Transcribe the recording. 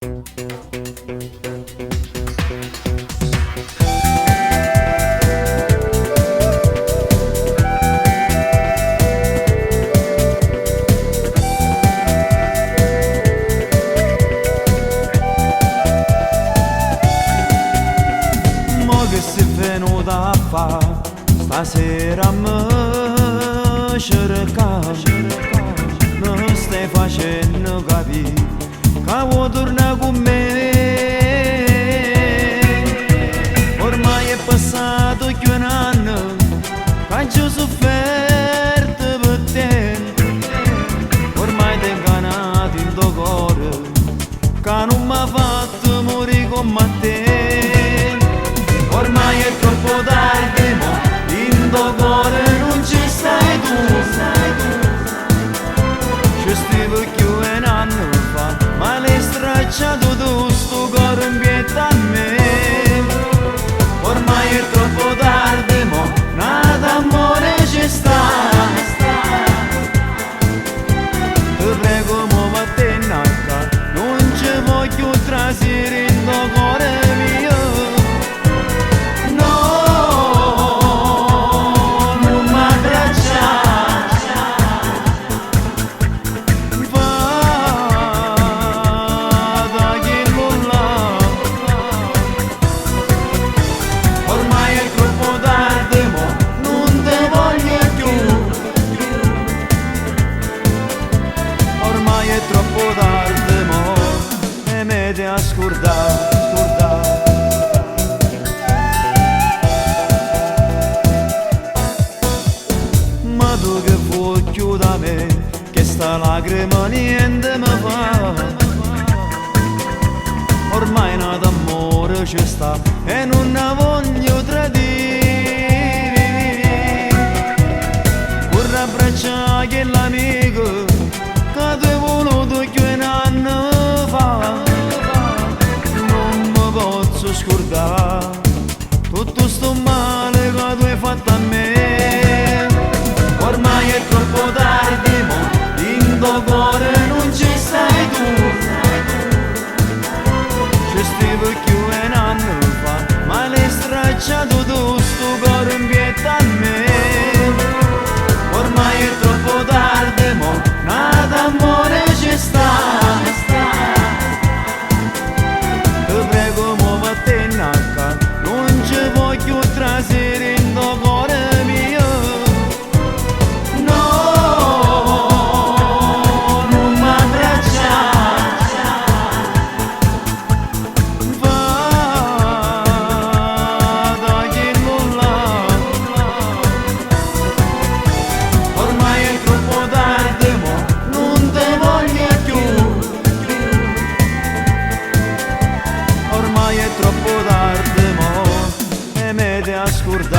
Che sei venuta a fa stasera mi cerca, non stai facendo capire che vuoi tornare con me. Ormai è passato più un anno che ci ho sofferto per te. Ormai ti ho inganato in tuo cuore che non mi ha fatto morire come te. Ormai è troppo tardi, mo in tuo cuore non ci stai tu. Ci stivo più un anno fa, ma l'hai stracciato tu sto cuore in pietà a me. Ormai è troppo tardi, mo nada amore ci sta. Ti prego mo vattene a casa, non ci voglio trasire in tuo cuore mio. È troppo tardi mo e me ti ha scordato. Ma tu che vuoi più da me, che sta lacrima niente mi fa. Ormai un d'amore ci sta e non ne voglio tradire. Vorrei abbracciare quell'amico che ti ho voluto più un anno fa. Non mi posso scordare tutto sto male che tu hai fatto a me. Ormai è troppo tardi, mo in tuo cuore non ci stai tu. Ci stivo più un anno fa, ma l'hai stracciato tu sto cuore in pietà a me. Ormai è troppo tardi, mo nada amore ci sta. Ti prego mo vattene a casa, non ci voglio trasire in tuo cuore mio. No, non mi abbracciare. Vada che non là. Ormai è troppo tardi, mo non te voglio più. Ormai è troppo tardi, mo e me ti ha scordato.